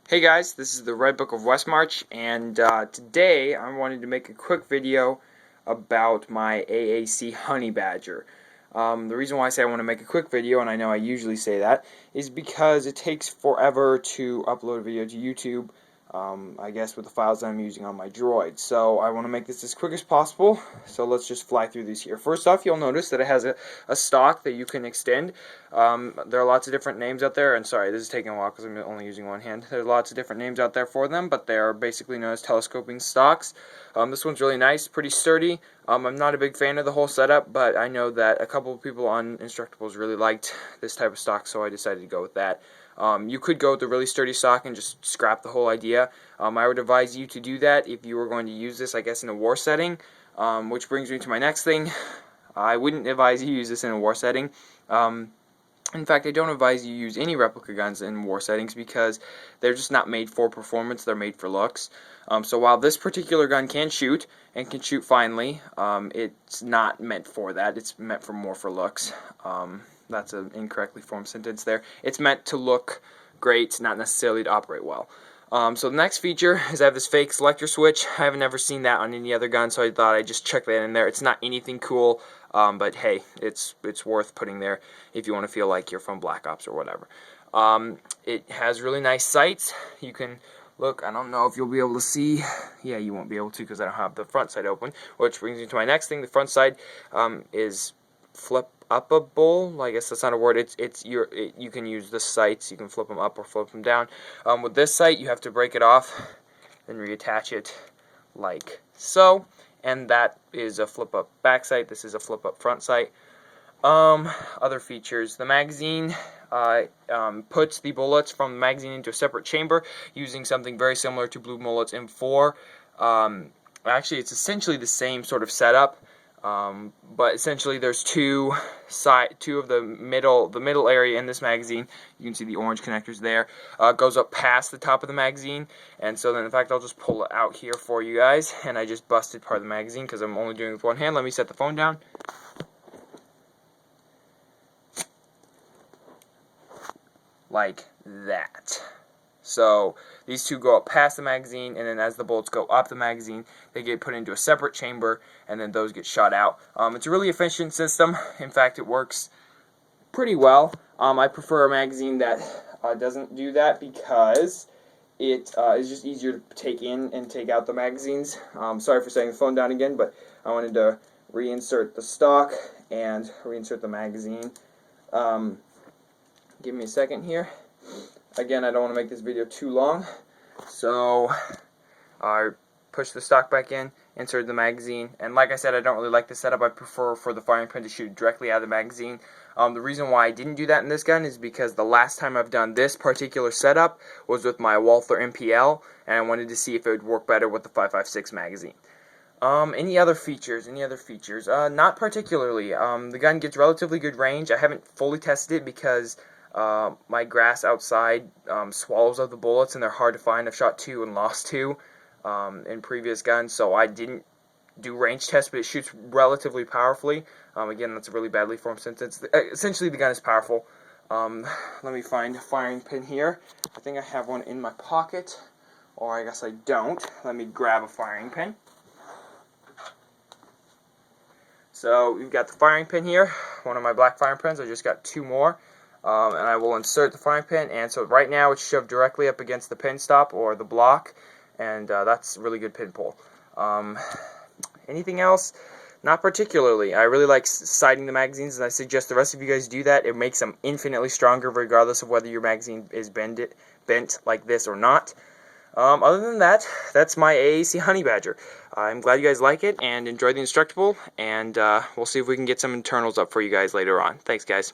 Hey guys, this is the Red Book of Westmarch, and today I wanted to make a quick video about my AAC Honey Badger. The reason why I say I want to make a quick video, and I know I usually say that, is because it takes forever to upload a video to YouTube, I guess with the files that I'm using on my Droid. So I want to make this as quick as possible, so let's just fly through these here. First off, you'll notice that it has a stock that you can extend. There are lots of different names out there, and sorry, this is taking a while because I'm only using one hand. There's lots of different names out there for them, but they are basically known as telescoping stocks. This one's really nice, pretty sturdy. I'm not a big fan of the whole setup, but I know that a couple of people on Instructables really liked this type of stock, so I decided to go with that. You could go with the really sturdy stock and just scrap the whole idea. I would advise you to do that if you were going to use this, I guess, in a war setting, which brings me to my next thing. I wouldn't advise you use this in a war setting. In fact, I don't advise you use any replica guns in war settings because they're just not made for performance, they're made for looks. So while this particular gun can shoot, and can shoot finely, it's not meant for that. It's meant for more for looks. That's an incorrectly formed sentence there. It's meant to look great, not necessarily to operate well. So the next feature is I have this fake selector switch. I haven't ever seen that on any other gun, so I thought I'd just check that in there. It's not anything cool, but hey, it's worth putting there if you want to feel like you're from Black Ops or whatever. It has really nice sights. You can look, I don't know if you'll be able to see. Yeah, you won't be able to because I don't have the front side open, which brings me to my next thing. The front side is flip-upable. I guess that's not a word. You can use the sights. You can flip them up or flip them down. With this sight, you have to break it off and reattach it like so. And that is a flip-up back sight. This is a flip-up front sight. Other features: the magazine puts the bullets from the magazine into a separate chamber using something very similar to Blue Mullet's M4. Actually, it's essentially the same sort of setup. But essentially there's two of the middle area in this magazine. You can see the orange connectors there. Goes up past the top of the magazine, and so then in fact I'll just pull it out here for you guys, and I just busted part of the magazine because I'm only doing it with one hand. Let me set the phone down. Like that. So these two go up past the magazine, and then as the bullets go up the magazine, they get put into a separate chamber, and then those get shot out. It's a really efficient system. In fact, it works pretty well. I prefer a magazine that doesn't do that because it is just easier to take in and take out the magazines. Sorry for setting the phone down again, but I wanted to reinsert the stock and reinsert the magazine. Give me a second here. Again, I don't want to make this video too long, so I pushed the stock back in, inserted the magazine, and like I said, I don't really like this setup. I prefer for the firing pin to shoot directly out of the magazine. The reason why I didn't do that in this gun is because the last time I've done this particular setup was with my Walther MPL, and I wanted to see if it would work better with the 5.56 magazine. Any other features? Not particularly. The gun gets relatively good range. I haven't fully tested it because my grass outside swallows up the bullets, and they're hard to find. I've shot 2 and lost 2 in previous guns, so I didn't do range tests, but it shoots relatively powerfully. Again, that's a really badly formed sentence. Essentially, the gun is powerful. Let me find a firing pin here. I think I have one in my pocket, or I guess I don't. Let me grab a firing pin. So we've got the firing pin here, one of my black firing pins. I just got 2 more. And I will insert the firing pin, and so right now it's shoved directly up against the pin stop or the block, and that's a really good pin pull. Anything else? Not particularly. I really like sighting the magazines, and I suggest the rest of you guys do that. It makes them infinitely stronger regardless of whether your magazine is bent like this or not. Other than that, that's my AAC Honey Badger. I'm glad you guys like it and enjoy the Instructable, and we'll see if we can get some internals up for you guys later on. Thanks, guys.